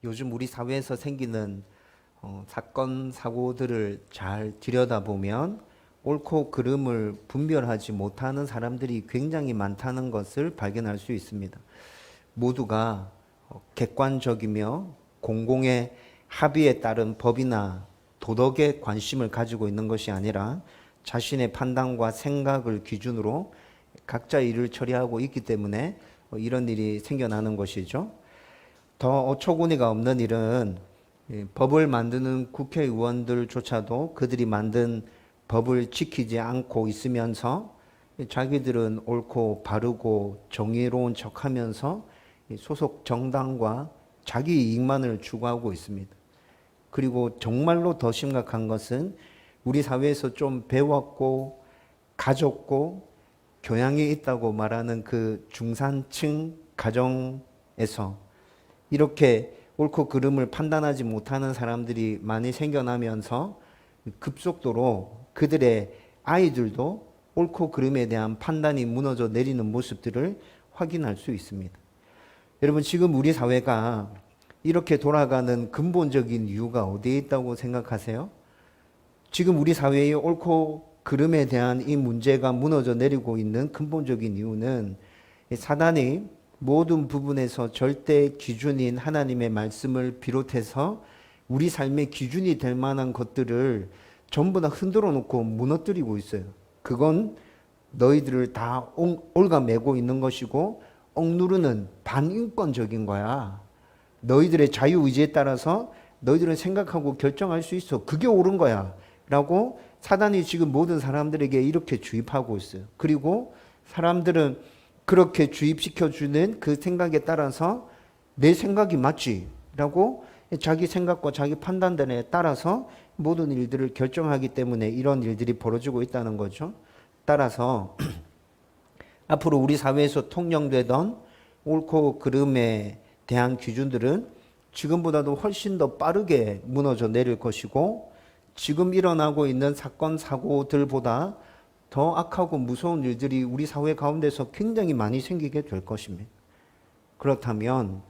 요즘 우리 사회에서 생기는 사건, 사고들을 잘 들여다보면 옳고 그름을 분별하지 못하는 사람들이 굉장히 많다는 것을 발견할 수 있습니다. 모두가 객관적이며 공공의 합의에 따른 법이나 도덕에 관심을 가지고 있는 것이 아니라 자신의 판단과 생각을 기준으로 각자 일을 처리하고 있기 때문에 이런 일이 생겨나는 것이죠. 더 어처구니가 없는 일은 법을 만드는 국회의원들조차도 그들이 만든 법을 지키지 않고 있으면서 자기들은 옳고 바르고 정의로운 척하면서 소속 정당과 자기 이익만을 추구하고 있습니다. 그리고 정말로 더 심각한 것은 우리 사회에서 좀 배웠고 가졌고 교양이 있다고 말하는 그 중산층 가정에서 이렇게 옳고 그름을 판단하지 못하는 사람들이 많이 생겨나면서 급속도로 그들의 아이들도 옳고 그름에 대한 판단이 무너져 내리는 모습들을 확인할 수 있습니다. 여러분, 지금 우리 사회가 이렇게 돌아가는 근본적인 이유가 어디에 있다고 생각하세요? 지금 우리 사회의 옳고 그름에 대한 이 문제가 무너져 내리고 있는 근본적인 이유는 사단이 모든 부분에서 절대 기준인 하나님의 말씀을 비롯해서 우리 삶의 기준이 될 만한 것들을 전부 다 흔들어 놓고 무너뜨리고 있어요. 그건 너희들을 다 갉아매고 있는 것이고 억누르는 반인권적인 거야. 너희들의 자유의지에 따라서 너희들은 생각하고 결정할 수 있어. 그게 옳은 거야. 라고 사단이 지금 모든 사람들에게 이렇게 주입하고 있어요. 그리고 사람들은 그렇게 주입시켜주는 그 생각에 따라서 내 생각이 맞지 라고 자기 생각과 자기 판단들에 따라서 모든 일들을 결정하기 때문에 이런 일들이 벌어지고 있다는 거죠. 따라서 앞으로 우리 사회에서 통용되던 옳고 그름에 대한 기준들은 지금보다도 훨씬 더 빠르게 무너져 내릴 것이고 지금 일어나고 있는 사건, 사고들보다 더 악하고 무서운 일들이 우리 사회 가운데서 굉장히 많이 생기게 될 것입니다. 그렇다면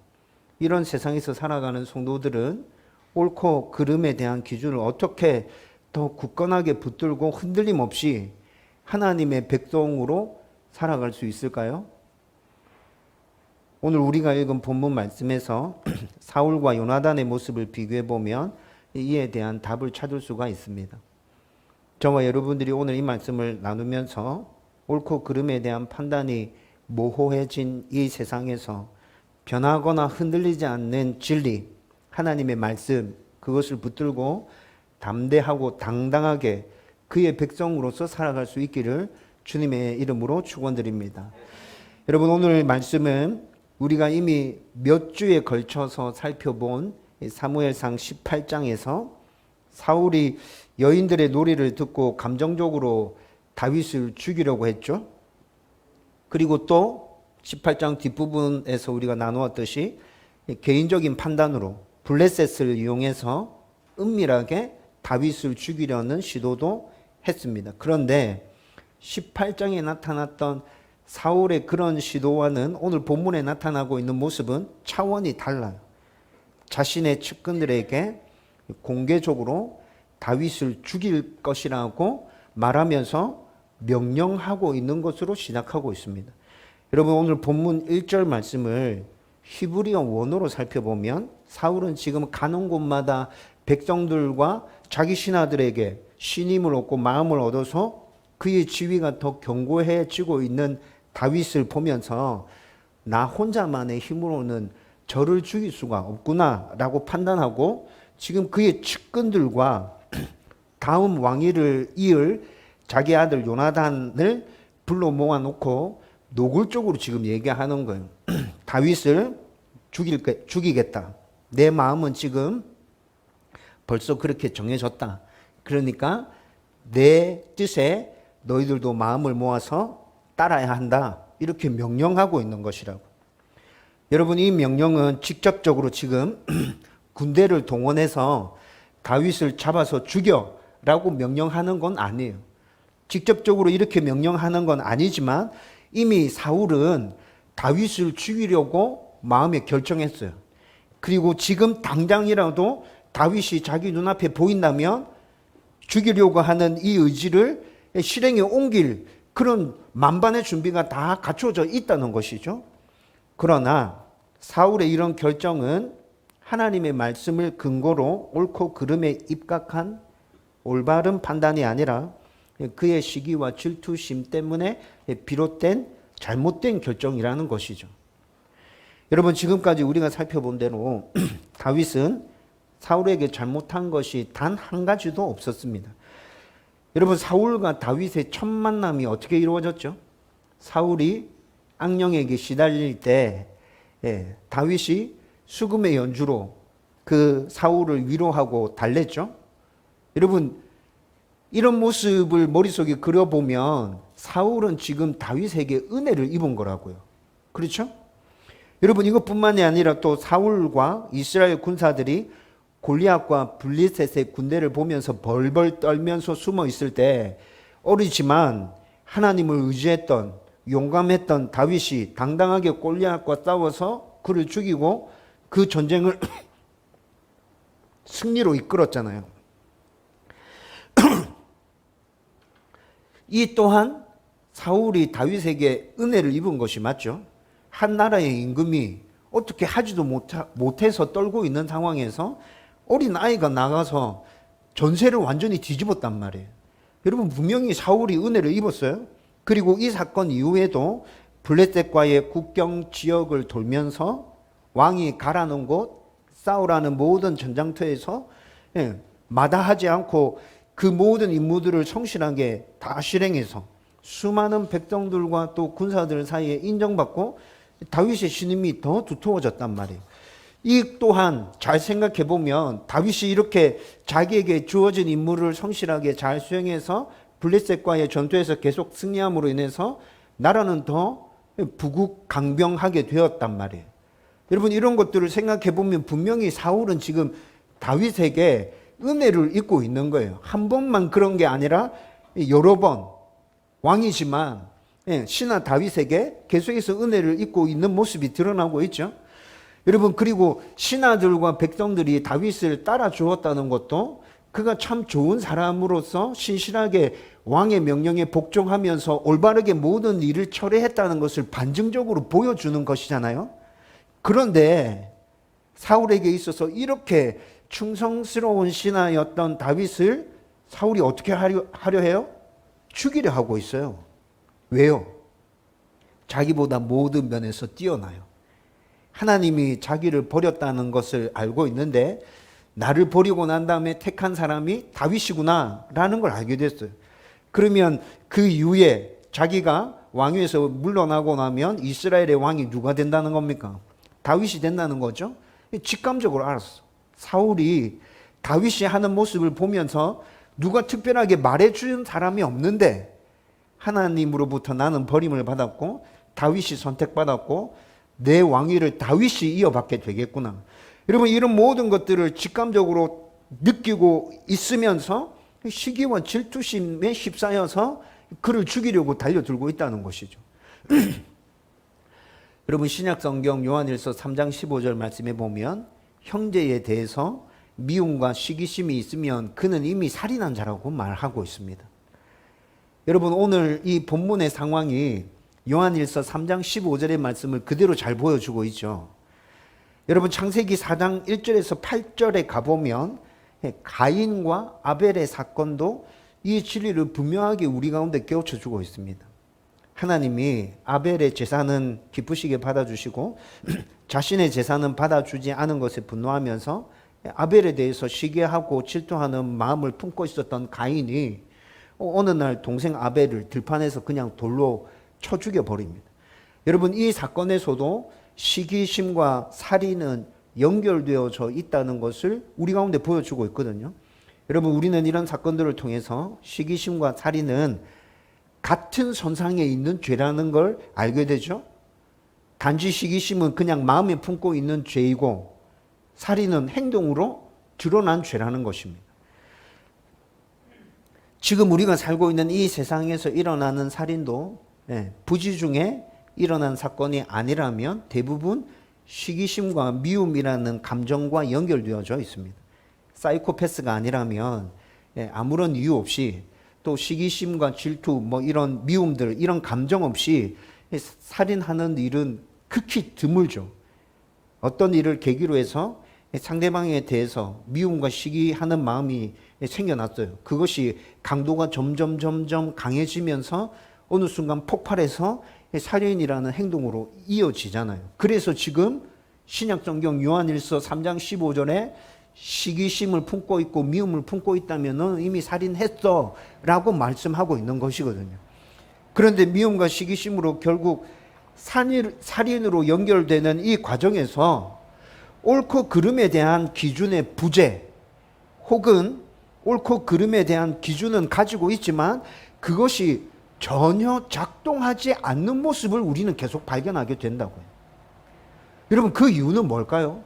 이런 세상에서 살아가는 성도들은 옳고 그름에 대한 기준을 어떻게 더 굳건하게 붙들고 흔들림 없이 하나님의 백성으로 살아갈 수 있을까요? 오늘 우리가 읽은 본문 말씀에서 사울과 요나단의 모습을 비교해 보면 이에 대한 답을 찾을 수가 있습니다. 저와 여러분들이 오늘 이 말씀을 나누면서 옳고 그름에 대한 판단이 모호해진 이 세상에서 변하거나 흔들리지 않는 진리, 하나님의 말씀, 그것을 붙들고 담대하고 당당하게 그의 백성으로서 살아갈 수 있기를 주님의 이름으로 축원드립니다. 여러분, 오늘 말씀은 우리가 이미 몇 주에 걸쳐서 살펴본 사무엘상 18장에서 사울이 여인들의 노래를 듣고 감정적으로 다윗을 죽이려고 했죠. 그리고 또 18장 뒷부분에서 우리가 나누었듯이 개인적인 판단으로 블레셋을 이용해서 은밀하게 다윗을 죽이려는 시도도 했습니다. 그런데 18장에 나타났던 사울의 그런 시도와는 오늘 본문에 나타나고 있는 모습은 차원이 달라요. 자신의 측근들에게 공개적으로 다윗을 죽일 것이라고 말하면서 명령하고 있는 것으로 시작하고 있습니다. 여러분, 오늘 본문 1절 말씀을 히브리어 원어로 살펴보면 사울은 지금 가는 곳마다 백성들과 자기 신하들에게 신임을 얻고 마음을 얻어서 그의 지위가 더 견고해지고 있는 다윗을 보면서 나 혼자만의 힘으로는 저를 죽일 수가 없구나 라고 판단하고 지금 그의 측근들과 다음 왕위를 이을 자기 아들 요나단을 불러 모아놓고 노골적으로 지금 얘기하는 거예요. 다윗을 죽이겠다. 내 마음은 지금 벌써 그렇게 정해졌다. 그러니까 내 뜻에 너희들도 마음을 모아서 따라야 한다. 이렇게 명령하고 있는 것이라고. 여러분, 이 명령은 직접적으로 지금 군대를 동원해서 다윗을 잡아서 죽여라고 명령하는 건 아니에요. 직접적으로 이렇게 명령하는 건 아니지만 이미 사울은 다윗을 죽이려고 마음에 결정했어요. 그리고 지금 당장이라도 다윗이 자기 눈앞에 보인다면 죽이려고 하는 이 의지를 실행에 옮길 그런 만반의 준비가 다 갖춰져 있다는 것이죠. 그러나 사울의 이런 결정은 하나님의 말씀을 근거로 옳고 그름에 입각한 올바른 판단이 아니라 그의 시기와 질투심 때문에 비롯된 잘못된 결정이라는 것이죠. 여러분, 지금까지 우리가 살펴본 대로 다윗은 사울에게 잘못한 것이 단 한 가지도 없었습니다. 여러분, 사울과 다윗의 첫 만남이 어떻게 이루어졌죠? 사울이 악령에게 시달릴 때 다윗이 수금의 연주로 그 사울을 위로하고 달랬죠. 여러분, 이런 모습을 머릿속에 그려보면 사울은 지금 다윗에게 은혜를 입은 거라고요. 그렇죠? 여러분, 이것뿐만이 아니라 또 사울과 이스라엘 군사들이 골리앗과 블리셋의 군대를 보면서 벌벌 떨면서 숨어 있을 때 어리지만 하나님을 의지했던 용감했던 다윗이 당당하게 골리앗과 싸워서 그를 죽이고 그 전쟁을 승리로 이끌었잖아요. 이 또한 사울이 다윗에게 은혜를 입은 것이 맞죠. 한 나라의 임금이 어떻게 하지도 못해서 떨고 있는 상황에서 어린 아이가 나가서 전세를 완전히 뒤집었단 말이에요. 여러분, 분명히 사울이 은혜를 입었어요. 그리고 이 사건 이후에도 블레셋과의 국경 지역을 돌면서 왕이 가라는 곳, 싸우라는 모든 전장터에서 마다하지 않고 그 모든 임무들을 성실하게 다 실행해서 수많은 백성들과 또 군사들 사이에 인정받고 다윗의 신임이 더 두터워졌단 말이에요. 이 또한 잘 생각해 보면 다윗이 이렇게 자기에게 주어진 임무를 성실하게 잘 수행해서 블레셋과의 전투에서 계속 승리함으로 인해서 나라는 더 부국강병하게 되었단 말이에요. 여러분, 이런 것들을 생각해 보면 분명히 사울은 지금 다윗에게 은혜를 입고 있는 거예요. 한 번만 그런 게 아니라 여러 번 왕이지만 신하 다윗에게 계속해서 은혜를 입고 있는 모습이 드러나고 있죠. 여러분, 그리고 신하들과 백성들이 다윗을 따라 주었다는 것도 그가 참 좋은 사람으로서 신실하게 왕의 명령에 복종하면서 올바르게 모든 일을 처리했다는 것을 반증적으로 보여주는 것이잖아요. 그런데 사울에게 있어서 이렇게 충성스러운 신하였던 다윗을 사울이 어떻게 하려 해요? 죽이려 하고 있어요. 왜요? 자기보다 모든 면에서 뛰어나요. 하나님이 자기를 버렸다는 것을 알고 있는데 나를 버리고 난 다음에 택한 사람이 다윗이구나 라는 걸 알게 됐어요. 그러면 그 이후에 자기가 왕위에서 물러나고 나면 이스라엘의 왕이 누가 된다는 겁니까? 다윗이 된다는 거죠. 직감적으로 알았어. 사울이 다윗이 하는 모습을 보면서 누가 특별하게 말해주는 사람이 없는데 하나님으로부터 나는 버림을 받았고 다윗이 선택받았고 내 왕위를 다윗이 이어받게 되겠구나. 여러분, 이런 모든 것들을 직감적으로 느끼고 있으면서 시기와 질투심에 휩싸여서 그를 죽이려고 달려들고 있다는 것이죠. 여러분, 신약성경 요한일서 3장 15절 말씀에 보면 형제에 대해서 미움과 시기심이 있으면 그는 이미 살인한 자라고 말하고 있습니다. 여러분, 오늘 이 본문의 상황이 요한일서 3장 15절의 말씀을 그대로 잘 보여주고 있죠. 여러분, 창세기 4장 1절에서 8절에 가보면 가인과 아벨의 사건도 이 진리를 분명하게 우리 가운데 깨우쳐주고 있습니다. 하나님이 아벨의 제사는 기쁘시게 받아주시고 자신의 제사는 받아주지 않은 것에 분노하면서 아벨에 대해서 시기하고 질투하는 마음을 품고 있었던 가인이 어느 날 동생 아벨을 들판에서 그냥 돌로 쳐 죽여버립니다. 여러분, 이 사건에서도 시기심과 살인은 연결되어져 있다는 것을 우리 가운데 보여주고 있거든요. 여러분, 우리는 이런 사건들을 통해서 시기심과 살인은 같은 선상에 있는 죄라는 걸 알게 되죠. 단지 시기심은 그냥 마음에 품고 있는 죄이고 살인은 행동으로 드러난 죄라는 것입니다. 지금 우리가 살고 있는 이 세상에서 일어나는 살인도 부지 중에 일어난 사건이 아니라면 대부분 시기심과 미움이라는 감정과 연결되어져 있습니다. 사이코패스가 아니라면 아무런 이유 없이 또 시기심과 질투 뭐 이런 미움들 이런 감정 없이 살인하는 일은 극히 드물죠. 어떤 일을 계기로 해서 상대방에 대해서 미움과 시기하는 마음이 생겨났어요. 그것이 강도가 점점 강해지면서 어느 순간 폭발해서 살인이라는 행동으로 이어지잖아요. 그래서 지금 신약성경 요한일서 3장 15절에 시기심을 품고 있고 미움을 품고 있다면 너는 이미 살인했어 라고 말씀하고 있는 것이거든요. 그런데 미움과 시기심으로 결국 살인으로 연결되는 이 과정에서 옳고 그름에 대한 기준의 부재 혹은 옳고 그름에 대한 기준은 가지고 있지만 그것이 전혀 작동하지 않는 모습을 우리는 계속 발견하게 된다고요. 여러분 그 이유는 뭘까요?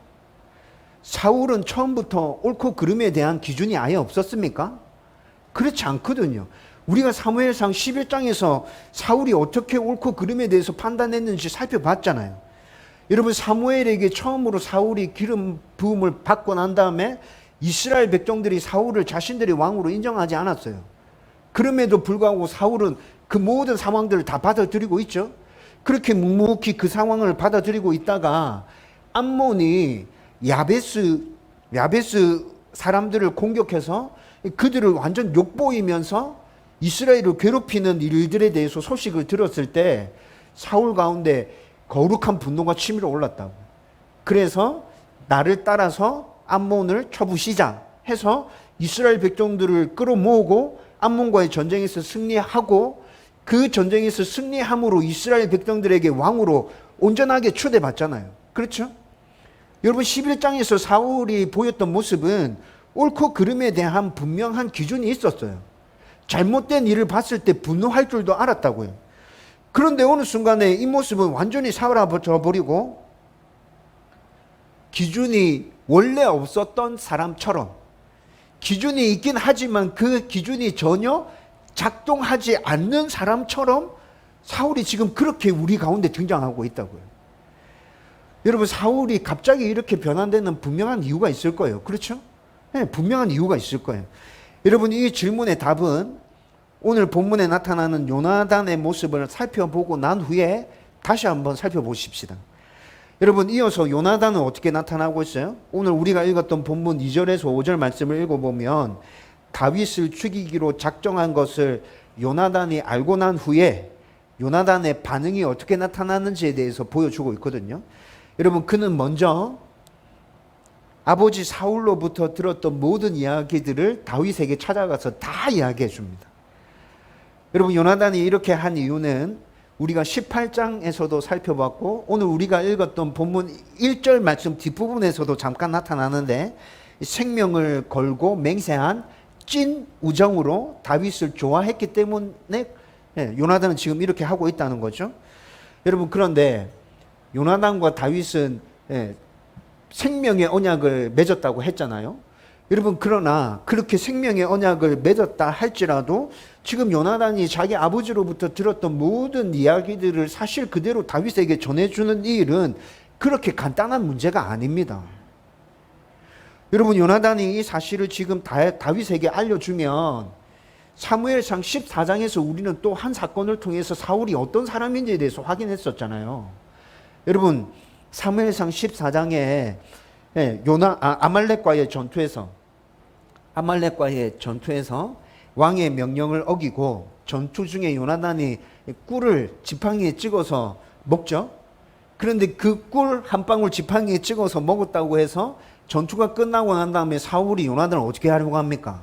사울은 처음부터 옳고 그름에 대한 기준이 아예 없었습니까? 그렇지 않거든요. 우리가 사무엘상 11장에서 사울이 어떻게 옳고 그름에 대해서 판단했는지 살펴봤잖아요. 여러분 사무엘에게 처음으로 사울이 기름 부음을 받고 난 다음에 이스라엘 백성들이 사울을 자신들의 왕으로 인정하지 않았어요. 그럼에도 불구하고 사울은 그 모든 상황들을 다 받아들이고 있죠. 그렇게 묵묵히 그 상황을 받아들이고 있다가 암몬이 야베스 사람들을 공격해서 그들을 완전 욕보이면서 이스라엘을 괴롭히는 일들에 대해서 소식을 들었을 때 사울 가운데 거룩한 분노가 치밀어 올랐다고. 그래서 나를 따라서 암몬을 쳐부시자 해서 이스라엘 백성들을 끌어모으고 암몬과의 전쟁에서 승리하고 그 전쟁에서 승리함으로 이스라엘 백성들에게 왕으로 온전하게 초대받잖아요. 그렇죠? 여러분 11장에서 사울이 보였던 모습은 옳고 그름에 대한 분명한 기준이 있었어요. 잘못된 일을 봤을 때 분노할 줄도 알았다고요. 그런데 어느 순간에 이 모습은 완전히 사라져 버리고 기준이 원래 없었던 사람처럼 기준이 있긴 하지만 그 기준이 전혀 작동하지 않는 사람처럼 사울이 지금 그렇게 우리 가운데 등장하고 있다고요. 여러분 사울이 갑자기 이렇게 변한 데는 분명한 이유가 있을 거예요. 그렇죠? 네, 분명한 이유가 있을 거예요. 여러분 이 질문의 답은 오늘 본문에 나타나는 요나단의 모습을 살펴보고 난 후에 다시 한번 살펴보십시다. 여러분 이어서 요나단은 어떻게 나타나고 있어요? 오늘 우리가 읽었던 본문 2절에서 5절 말씀을 읽어보면 다윗을 죽이기로 작정한 것을 요나단이 알고 난 후에 요나단의 반응이 어떻게 나타나는지에 대해서 보여주고 있거든요. 여러분 그는 먼저 아버지 사울로부터 들었던 모든 이야기들을 다윗에게 찾아가서 다 이야기해 줍니다. 여러분 요나단이 이렇게 한 이유는 우리가 18장에서도 살펴봤고 오늘 우리가 읽었던 본문 1절 말씀 뒷부분에서도 잠깐 나타나는데 생명을 걸고 맹세한 찐 우정으로 다윗을 좋아했기 때문에 요나단은 지금 이렇게 하고 있다는 거죠. 여러분 그런데 요나단과 다윗은 생명의 언약을 맺었다고 했잖아요. 여러분 그러나 그렇게 생명의 언약을 맺었다 할지라도 지금 요나단이 자기 아버지로부터 들었던 모든 이야기들을 사실 그대로 다윗에게 전해주는 이 일은 그렇게 간단한 문제가 아닙니다. 여러분 요나단이 이 사실을 지금 다윗에게 알려주면 사무엘상 14장에서 우리는 또 한 사건을 통해서 사울이 어떤 사람인지에 대해서 확인했었잖아요. 여러분 사무엘상 14장에 아말렉과의 전투에서 왕의 명령을 어기고 전투 중에 요나단이 꿀을 지팡이에 찍어서 먹죠. 그런데 그 꿀 한 방울 지팡이에 찍어서 먹었다고 해서 전투가 끝나고 난 다음에 사울이 요나단을 어떻게 하려고 합니까?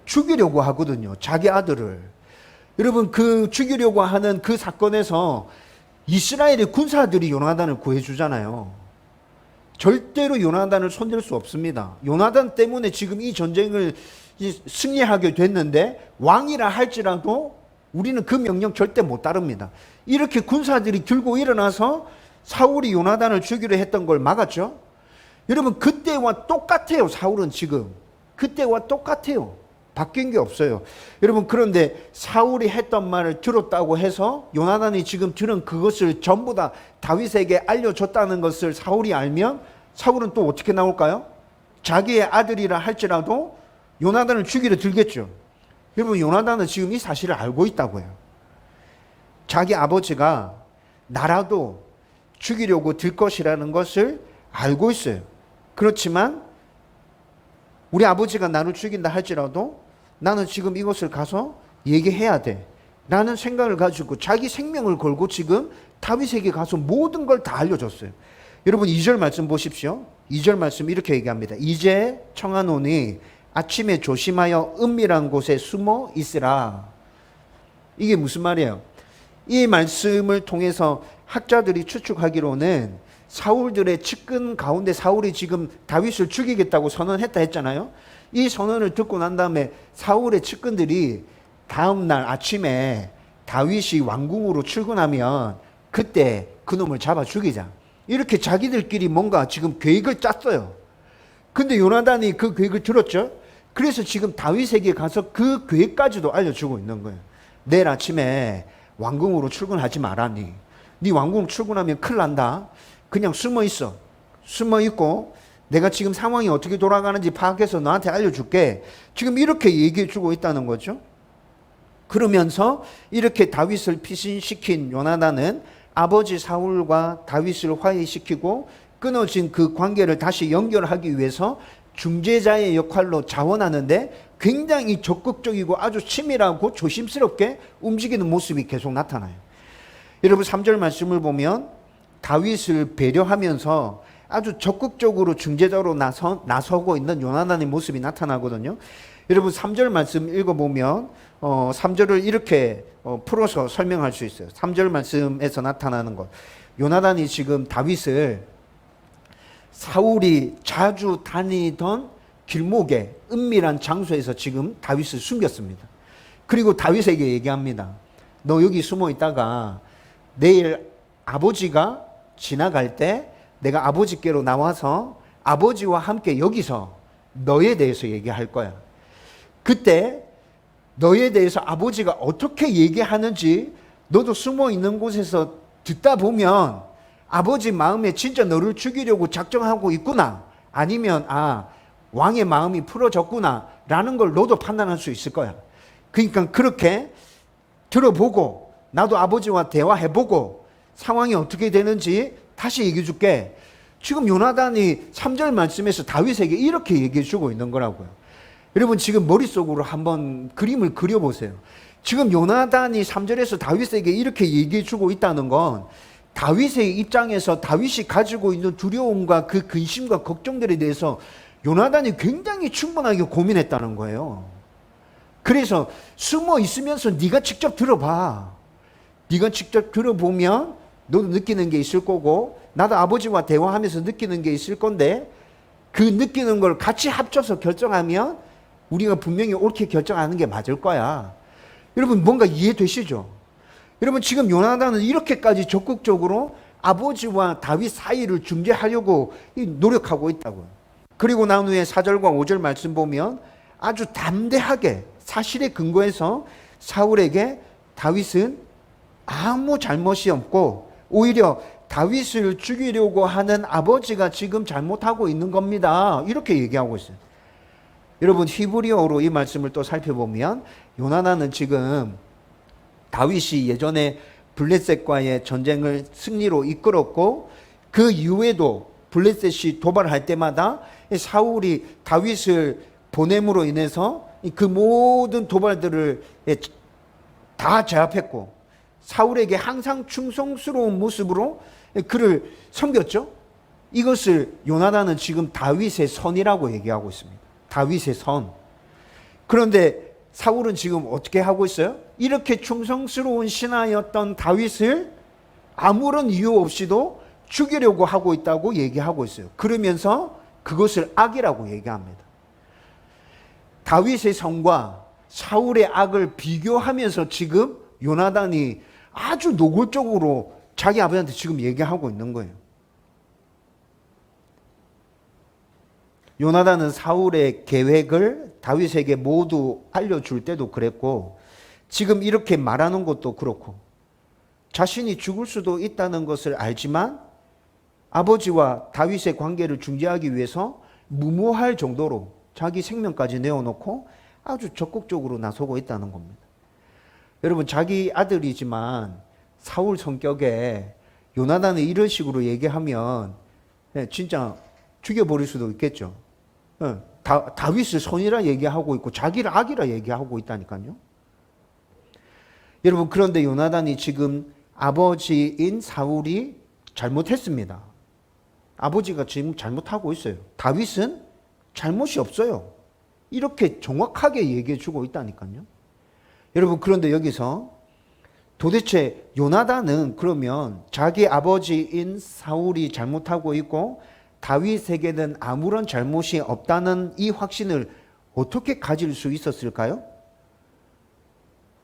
죽이려고 하거든요. 자기 아들을. 여러분 그 죽이려고 하는 그 사건에서 이스라엘의 군사들이 요나단을 구해주잖아요. 절대로 요나단을 손댈 수 없습니다. 요나단 때문에 지금 이 전쟁을 승리하게 됐는데 왕이라 할지라도 우리는 그 명령 절대 못 따릅니다. 이렇게 군사들이 들고 일어나서 사울이 요나단을 죽이려 했던 걸 막았죠. 여러분 그때와 똑같아요. 사울은 지금 그때와 똑같아요. 바뀐 게 없어요. 여러분, 그런데 사울이 했던 말을 들었다고 해서 요나단이 지금 들은 그것을 전부 다 다윗에게 알려줬다는 것을 사울이 알면 사울은 또 어떻게 나올까요? 자기의 아들이라 할지라도 요나단을 죽이려 들겠죠. 여러분, 요나단은 지금 이 사실을 알고 있다고요. 자기 아버지가 나라도 죽이려고 들 것이라는 것을 알고 있어요. 그렇지만 우리 아버지가 나를 죽인다 할지라도 나는 지금 이것을 가서 얘기해야 돼 라는 생각을 가지고 자기 생명을 걸고 지금 다윗에게 가서 모든 걸 다 알려줬어요. 여러분, 2절 말씀 보십시오. 2절 말씀 이렇게 얘기합니다. 이제 청하노니 아침에 조심하여 은밀한 곳에 숨어 있으라. 이게 무슨 말이에요? 이 말씀을 통해서 학자들이 추측하기로는 사울들의 측근 가운데 사울이 지금 다윗을 죽이겠다고 선언했다 했잖아요. 이 선언을 듣고 난 다음에 사울의 측근들이 다음날 아침에 다윗이 왕궁으로 출근하면 그때 그놈을 잡아 죽이자, 이렇게 자기들끼리 뭔가 지금 계획을 짰어요. 근데 요나단이 그 계획을 들었죠. 그래서 지금 다윗에게 가서 그 계획까지도 알려주고 있는 거예요. 내일 아침에 왕궁으로 출근하지 말라니. 네 왕궁 출근하면 큰일 난다. 그냥 숨어 있어. 숨어 있고 내가 지금 상황이 어떻게 돌아가는지 파악해서 너한테 알려줄게. 지금 이렇게 얘기해 주고 있다는 거죠. 그러면서 이렇게 다윗을 피신시킨 요나단은 아버지 사울과 다윗을 화해시키고 끊어진 그 관계를 다시 연결하기 위해서 중재자의 역할로 자원하는데 굉장히 적극적이고 아주 치밀하고 조심스럽게 움직이는 모습이 계속 나타나요. 여러분, 3절 말씀을 보면 다윗을 배려하면서 아주 적극적으로 중재자로 나서고 있는 요나단의 모습이 나타나거든요. 여러분, 3절 말씀 읽어보면 3절을 이렇게 풀어서 설명할 수 있어요. 3절 말씀에서 나타나는 것. 요나단이 지금 다윗을 사울이 자주 다니던 길목에 은밀한 장소에서 지금 다윗을 숨겼습니다. 그리고 다윗에게 얘기합니다. 너 여기 숨어 있다가 내일 아버지가 지나갈 때 내가 아버지께로 나와서 아버지와 함께 여기서 너에 대해서 얘기할 거야. 그때 너에 대해서 아버지가 어떻게 얘기하는지 너도 숨어 있는 곳에서 듣다 보면 아버지 마음에 진짜 너를 죽이려고 작정하고 있구나, 아니면 왕의 마음이 풀어졌구나 라는 걸 너도 판단할 수 있을 거야. 그러니까 그렇게 들어보고 나도 아버지와 대화해보고 상황이 어떻게 되는지 다시 얘기해 줄게. 지금 요나단이 3절 말씀에서 다윗에게 이렇게 얘기해 주고 있는 거라고요. 여러분, 지금 머릿속으로 한번 그림을 그려보세요. 지금 요나단이 3절에서 다윗에게 이렇게 얘기해 주고 있다는 건 다윗의 입장에서 다윗이 가지고 있는 두려움과 그 근심과 걱정들에 대해서 요나단이 굉장히 충분하게 고민했다는 거예요. 그래서 숨어 있으면서 네가 직접 들어봐. 네가 직접 들어보면 너도 느끼는 게 있을 거고 나도 아버지와 대화하면서 느끼는 게 있을 건데 그 느끼는 걸 같이 합쳐서 결정하면 우리가 분명히 옳게 결정하는 게 맞을 거야. 여러분, 뭔가 이해되시죠? 여러분, 지금 요나단은 이렇게까지 적극적으로 아버지와 다윗 사이를 중재하려고 노력하고 있다고요. 그리고 난 후에 4절과 5절 말씀 보면 아주 담대하게 사실에 근거해서 사울에게 다윗은 아무 잘못이 없고 오히려 다윗을 죽이려고 하는 아버지가 지금 잘못하고 있는 겁니다, 이렇게 얘기하고 있어요. 여러분, 히브리어로 이 말씀을 또 살펴보면 요나단은 지금 다윗이 예전에 블레셋과의 전쟁을 승리로 이끌었고 그 이후에도 블레셋이 도발할 때마다 사울이 다윗을 보냄으로 인해서 그 모든 도발들을 다 제압했고 사울에게 항상 충성스러운 모습으로 그를 섬겼죠. 이것을 요나단은 지금 다윗의 선이라고 얘기하고 있습니다. 다윗의 선. 그런데 사울은 지금 어떻게 하고 있어요? 이렇게 충성스러운 신하였던 다윗을 아무런 이유 없이도 죽이려고 하고 있다고 얘기하고 있어요. 그러면서 그것을 악이라고 얘기합니다. 다윗의 선과 사울의 악을 비교하면서 지금 요나단이 아주 노골적으로 자기 아버지한테 지금 얘기하고 있는 거예요. 요나단은 사울의 계획을 다윗에게 모두 알려줄 때도 그랬고 지금 이렇게 말하는 것도 그렇고 자신이 죽을 수도 있다는 것을 알지만 아버지와 다윗의 관계를 중재하기 위해서 무모할 정도로 자기 생명까지 내어놓고 아주 적극적으로 나서고 있다는 겁니다. 여러분, 자기 아들이지만 사울 성격에 요나단이 이런 식으로 얘기하면 진짜 죽여버릴 수도 있겠죠. 다윗을 손이라 얘기하고 있고 자기를 악이라 얘기하고 있다니까요. 여러분, 그런데 요나단이 지금 아버지인 사울이 잘못했습니다. 아버지가 지금 잘못하고 있어요. 다윗은 잘못이 없어요. 이렇게 정확하게 얘기해 주고 있다니까요. 여러분, 그런데 여기서 도대체 요나단은 그러면 자기 아버지인 사울이 잘못하고 있고 다윗에게는 아무런 잘못이 없다는 이 확신을 어떻게 가질 수 있었을까요?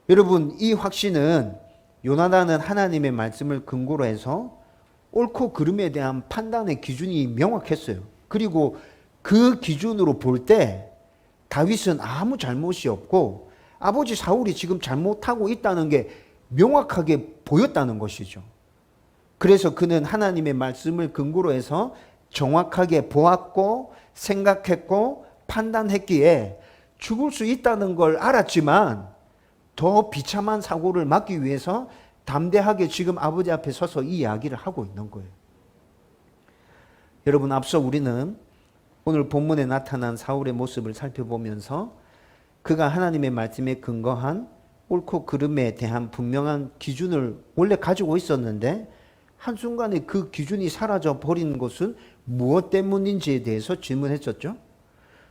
여러분, 이 확신은 요나단은 하나님의 말씀을 근거로 해서 옳고 그름에 대한 판단의 기준이 명확했어요. 그리고 그 기준으로 볼 때 다윗은 아무 잘못이 없고 아버지 사울이 지금 잘못하고 있다는 게 명확하게 보였다는 것이죠. 그래서 그는 하나님의 말씀을 근거로 해서 정확하게 보았고 생각했고 판단했기에 죽을 수 있다는 걸 알았지만 더 비참한 사고를 막기 위해서 담대하게 지금 아버지 앞에 서서 이 이야기를 하고 있는 거예요. 여러분, 앞서 우리는 오늘 본문에 나타난 사울의 모습을 살펴보면서 그가 하나님의 말씀에 근거한 옳고 그름에 대한 분명한 기준을 원래 가지고 있었는데 한순간에 그 기준이 사라져 버린 것은 무엇 때문인지에 대해서 질문했었죠.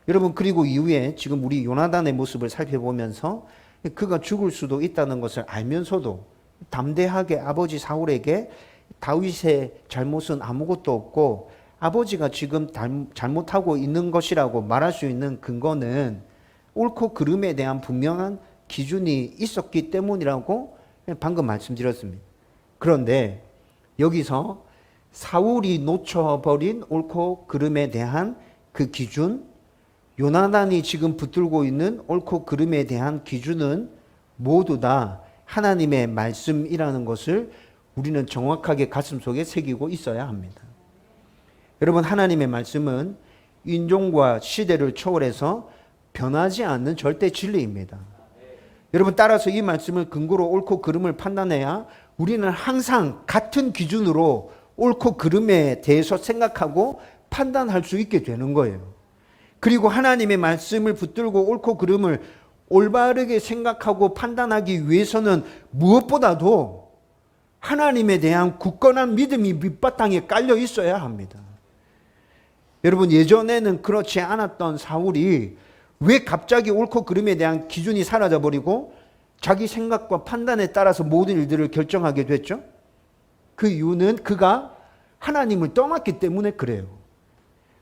여러분, 그리고 이후에 지금 우리 요나단의 모습을 살펴보면서 그가 죽을 수도 있다는 것을 알면서도 담대하게 아버지 사울에게 다윗의 잘못은 아무것도 없고 아버지가 지금 잘못하고 있는 것이라고 말할 수 있는 근거는 옳고 그름에 대한 분명한 기준이 있었기 때문이라고 방금 말씀드렸습니다. 그런데 여기서 사울이 놓쳐버린 옳고 그름에 대한 그 기준, 요나단이 지금 붙들고 있는 옳고 그름에 대한 기준은 모두 다 하나님의 말씀이라는 것을 우리는 정확하게 가슴속에 새기고 있어야 합니다. 여러분, 하나님의 말씀은 인종과 시대를 초월해서 변하지 않는 절대 진리입니다. 여러분, 따라서 이 말씀을 근거로 옳고 그름을 판단해야 우리는 항상 같은 기준으로 옳고 그름에 대해서 생각하고 판단할 수 있게 되는 거예요. 그리고 하나님의 말씀을 붙들고 옳고 그름을 올바르게 생각하고 판단하기 위해서는 무엇보다도 하나님에 대한 굳건한 믿음이 밑바탕에 깔려 있어야 합니다. 여러분, 예전에는 그렇지 않았던 사울이 왜 갑자기 옳고 그름에 대한 기준이 사라져버리고 자기 생각과 판단에 따라서 모든 일들을 결정하게 됐죠? 그 이유는 그가 하나님을 떠났기 때문에 그래요.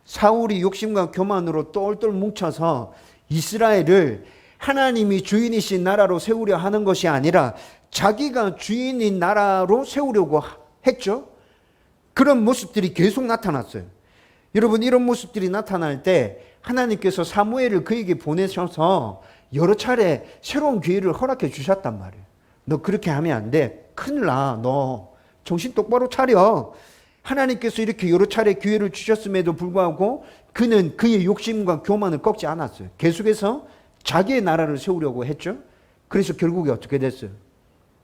사울이 욕심과 교만으로 똘똘 뭉쳐서 이스라엘을 하나님이 주인이신 나라로 세우려 하는 것이 아니라 자기가 주인인 나라로 세우려고 했죠. 그런 모습들이 계속 나타났어요. 여러분, 이런 모습들이 나타날 때 하나님께서 사무엘을 그에게 보내셔서 여러 차례 새로운 기회를 허락해 주셨단 말이에요. 너 그렇게 하면 안 돼. 큰일 나. 너 정신 똑바로 차려. 하나님께서 이렇게 여러 차례 기회를 주셨음에도 불구하고 그는 그의 욕심과 교만을 꺾지 않았어요. 계속해서 자기의 나라를 세우려고 했죠. 그래서 결국에 어떻게 됐어요?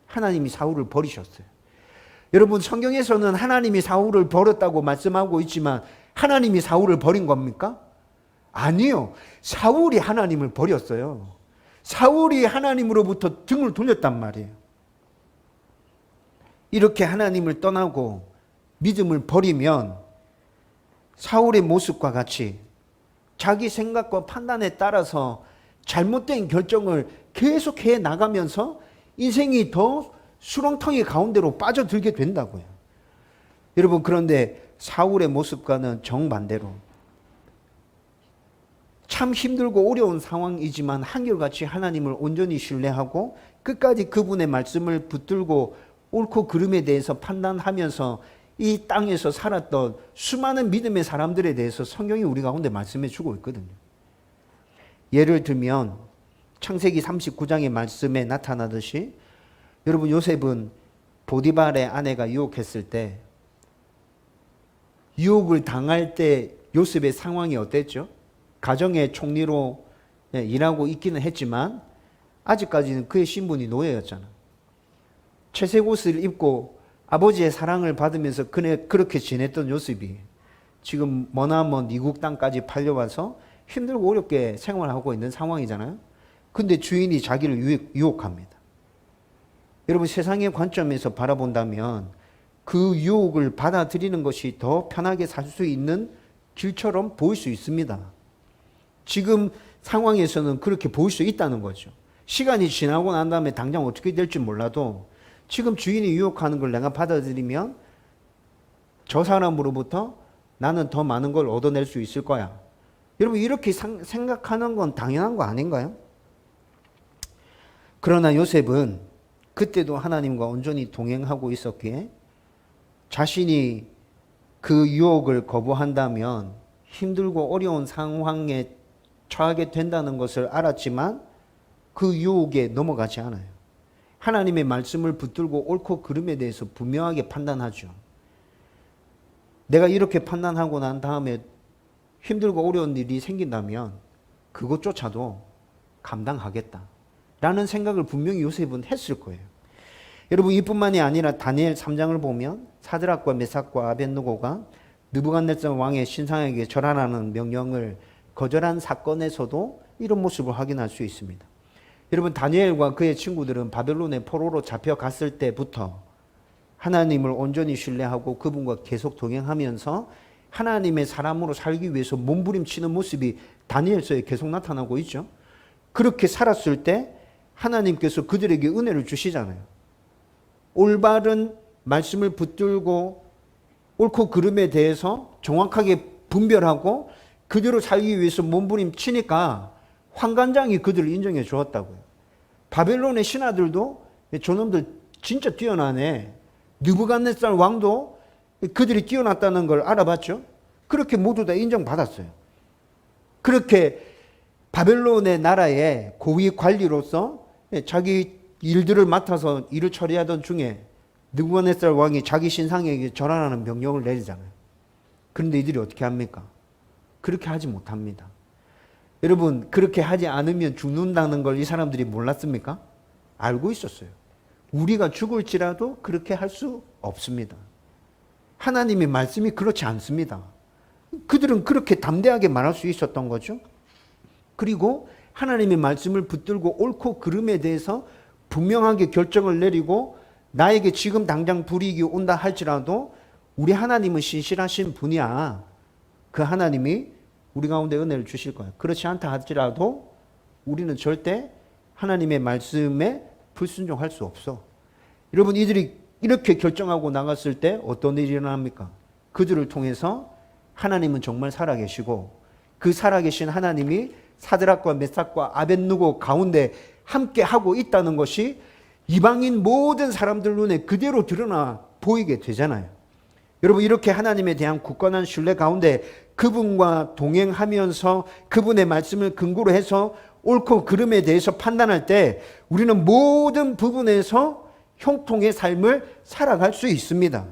하나님이 사울을 버리셨어요. 여러분, 성경에서는 하나님이 사울을 버렸다고 말씀하고 있지만 하나님이 사울을 버린 겁니까? 아니요. 사울이 하나님을 버렸어요. 사울이 하나님으로부터 등을 돌렸단 말이에요. 이렇게 하나님을 떠나고 믿음을 버리면 사울의 모습과 같이 자기 생각과 판단에 따라서 잘못된 결정을 계속해 나가면서 인생이 더 수렁텅이 가운데로 빠져들게 된다고요. 여러분, 그런데 사울의 모습과는 정반대로 참 힘들고 어려운 상황이지만 한결같이 하나님을 온전히 신뢰하고 끝까지 그분의 말씀을 붙들고 옳고 그름에 대해서 판단하면서 이 땅에서 살았던 수많은 믿음의 사람들에 대해서 성경이 우리 가운데 말씀해 주고 있거든요. 예를 들면 창세기 39장의 말씀에 나타나듯이 여러분 요셉은 보디발의 아내가 유혹했을 때 유혹을 당할 때 요셉의 상황이 어땠죠? 가정의 총리로 일하고 있기는 했지만 아직까지는 그의 신분이 노예였잖아. 채색 옷을 입고 아버지의 사랑을 받으면서 그렇게 지냈던 요셉이 지금 머나먼 미국 땅까지 팔려와서 힘들고 어렵게 생활하고 있는 상황이잖아요. 근데 주인이 자기를 유혹합니다. 여러분 세상의 관점에서 바라본다면 그 유혹을 받아들이는 것이 더 편하게 살 수 있는 길처럼 보일 수 있습니다. 지금 상황에서는 그렇게 보일 수 있다는 거죠. 시간이 지나고 난 다음에 당장 어떻게 될지 몰라도 지금 주인이 유혹하는 걸 내가 받아들이면 저 사람으로부터 나는 더 많은 걸 얻어낼 수 있을 거야. 여러분 이렇게 생각하는 건 당연한 거 아닌가요? 그러나 요셉은 그때도 하나님과 온전히 동행하고 있었기에 자신이 그 유혹을 거부한다면 힘들고 어려운 상황에 처하게 된다는 것을 알았지만 그 유혹에 넘어가지 않아요. 하나님의 말씀을 붙들고 옳고 그름에 대해서 분명하게 판단하죠. 내가 이렇게 판단하고 난 다음에 힘들고 어려운 일이 생긴다면 그것조차도 감당하겠다 라는 생각을 분명히 요셉은 했을 거예요. 여러분 이뿐만이 아니라 다니엘 3장을 보면 사드락과 메삭과 아벳느고가 느부갓네살 왕의 신상에게 절하라는 명령을 거절한 사건에서도 이런 모습을 확인할 수 있습니다. 여러분 다니엘과 그의 친구들은 바벨론의 포로로 잡혀갔을 때부터 하나님을 온전히 신뢰하고 그분과 계속 동행하면서 하나님의 사람으로 살기 위해서 몸부림치는 모습이 다니엘서에 계속 나타나고 있죠. 그렇게 살았을 때 하나님께서 그들에게 은혜를 주시잖아요. 올바른 말씀을 붙들고 옳고 그름에 대해서 정확하게 분별하고 그대로 살기 위해서 몸부림치니까 환관장이 그들을 인정해 주었다고요. 바벨론의 신하들도 저놈들 진짜 뛰어나네. 느부갓네살 왕도 그들이 뛰어났다는 걸 알아봤죠. 그렇게 모두 다 인정받았어요. 그렇게 바벨론의 나라의 고위 관리로서 자기 일들을 맡아서 일을 처리하던 중에 느부갓네살 왕이 자기 신상에게 절하라는 명령을 내리잖아요. 그런데 이들이 어떻게 합니까? 그렇게 하지 못합니다. 여러분 그렇게 하지 않으면 죽는다는 걸 이 사람들이 몰랐습니까? 알고 있었어요. 우리가 죽을지라도 그렇게 할 수 없습니다. 하나님의 말씀이 그렇지 않습니다. 그들은 그렇게 담대하게 말할 수 있었던 거죠. 그리고 하나님의 말씀을 붙들고 옳고 그름에 대해서 분명하게 결정을 내리고 나에게 지금 당장 불이익이 온다 할지라도 우리 하나님은 신실하신 분이야. 그 하나님이 우리 가운데 은혜를 주실 거야. 그렇지 않다 할지라도 우리는 절대 하나님의 말씀에 불순종할 수 없어. 여러분 이들이 이렇게 결정하고 나갔을 때 어떤 일이 일어납니까? 그들을 통해서 하나님은 정말 살아계시고 그 살아계신 하나님이 사드락과 메삭과 아벳느고 가운데 함께 하고 있다는 것이 이방인 모든 사람들 눈에 그대로 드러나 보이게 되잖아요. 여러분 이렇게 하나님에 대한 굳건한 신뢰 가운데 그분과 동행하면서 그분의 말씀을 근거로 해서 옳고 그름에 대해서 판단할 때 우리는 모든 부분에서 형통의 삶을 살아갈 수 있습니다.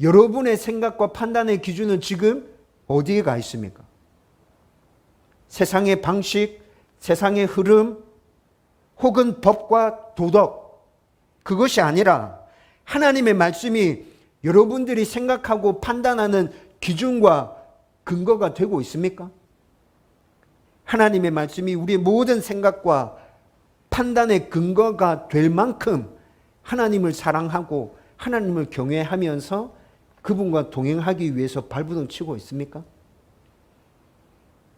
여러분의 생각과 판단의 기준은 지금 어디에 가 있습니까? 세상의 방식, 세상의 흐름, 혹은 법과 도덕, 그것이 아니라 하나님의 말씀이 여러분들이 생각하고 판단하는 기준과 근거가 되고 있습니까? 하나님의 말씀이 우리의 모든 생각과 판단의 근거가 될 만큼 하나님을 사랑하고 하나님을 경외하면서 그분과 동행하기 위해서 발버둥 치고 있습니까?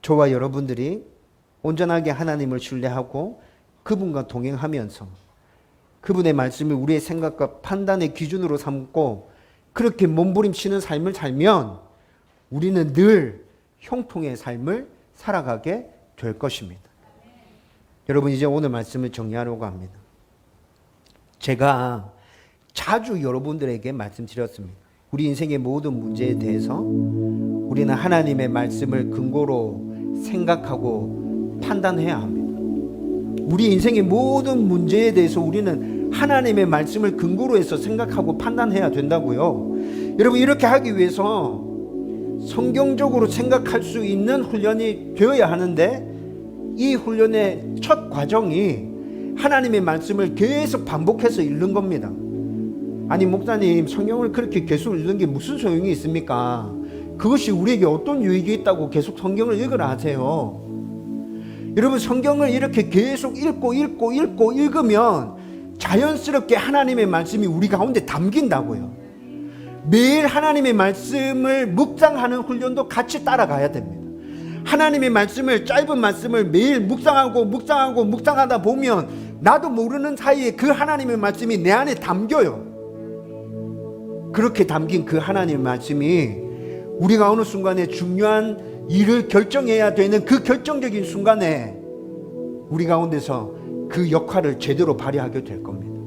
저와 여러분들이 온전하게 하나님을 신뢰하고 그분과 동행하면서 그분의 말씀을 우리의 생각과 판단의 기준으로 삼고 그렇게 몸부림치는 삶을 살면 우리는 늘 형통의 삶을 살아가게 될 것입니다. 여러분 이제 오늘 말씀을 정리하려고 합니다. 제가 자주 여러분들에게 말씀드렸습니다. 우리 인생의 모든 문제에 대해서 우리는 하나님의 말씀을 근거로 생각하고 판단해야 합니다. 우리 인생의 모든 문제에 대해서 우리는 하나님의 말씀을 근거로 해서 생각하고 판단해야 된다고요. 여러분, 이렇게 하기 위해서 성경적으로 생각할 수 있는 훈련이 되어야 하는데, 이 훈련의 첫 과정이 하나님의 말씀을 계속 반복해서 읽는 겁니다. 아니, 목사님, 성경을 그렇게 계속 읽는 게 무슨 소용이 있습니까? 그것이 우리에게 어떤 유익이 있다고 계속 성경을 읽으라 하세요. 여러분, 성경을 이렇게 계속 읽고 읽으면 자연스럽게 하나님의 말씀이 우리 가운데 담긴다고요. 매일 하나님의 말씀을 묵상하는 훈련도 같이 따라가야 됩니다. 하나님의 말씀을, 짧은 말씀을 매일 묵상하다 보면 나도 모르는 사이에 그 하나님의 말씀이 내 안에 담겨요. 그렇게 담긴 그 하나님의 말씀이 우리가 어느 순간에 중요한 일을 결정해야 되는 그 결정적인 순간에 우리 가운데서 그 역할을 제대로 발휘하게 될 겁니다.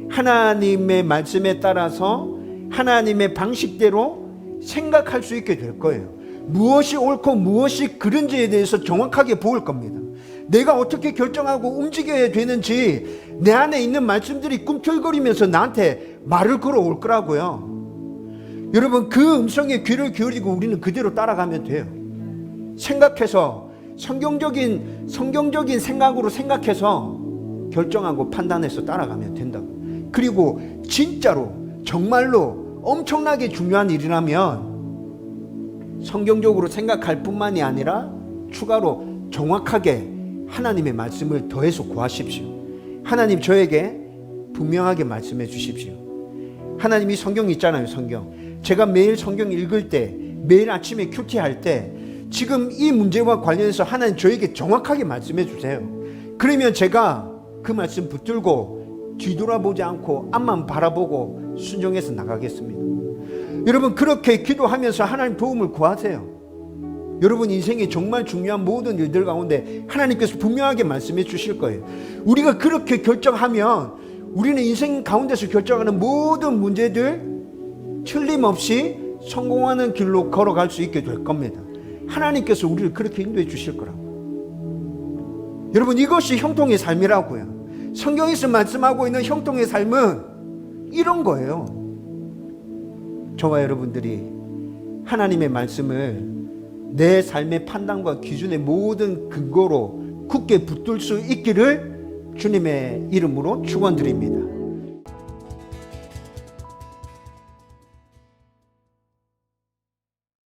하나님의 말씀에 따라서 하나님의 방식대로 생각할 수 있게 될 거예요. 무엇이 옳고 무엇이 그른지에 대해서 정확하게 보일 겁니다. 내가 어떻게 결정하고 움직여야 되는지 내 안에 있는 말씀들이 꿈틀거리면서 나한테 말을 걸어올 거라고요. 여러분, 그 음성에 귀를 기울이고 우리는 그대로 따라가면 돼요. 생각해서 성경적인 생각으로 생각해서 결정하고 판단해서 따라가면 된다고. 그리고 진짜로 정말로 엄청나게 중요한 일이라면 성경적으로 생각할 뿐만이 아니라 추가로 정확하게 하나님의 말씀을 더해서 구하십시오. 하나님, 저에게 분명하게 말씀해 주십시오. 하나님이 성경 있잖아요. 성경. 제가 매일 성경 읽을 때, 매일 아침에 큐티할 때 지금 이 문제와 관련해서 하나님 저에게 정확하게 말씀해 주세요. 그러면 제가 그 말씀 붙들고 뒤돌아보지 않고 앞만 바라보고 순종해서 나가겠습니다. 여러분, 그렇게 기도하면서 하나님 도움을 구하세요. 여러분 인생에 정말 중요한 모든 일들 가운데 하나님께서 분명하게 말씀해 주실 거예요. 우리가 그렇게 결정하면 우리는 인생 가운데서 결정하는 모든 문제들 틀림없이 성공하는 길로 걸어갈 수 있게 될 겁니다. 하나님께서 우리를 그렇게 인도해 주실 거라고. 여러분, 이것이 형통의 삶이라고요. 성경에서 말씀하고 있는 형통의 삶은 이런 거예요. 저와 여러분들이 하나님의 말씀을 내 삶의 판단과 기준의 모든 근거로 굳게 붙들 수 있기를 주님의 이름으로 축원드립니다.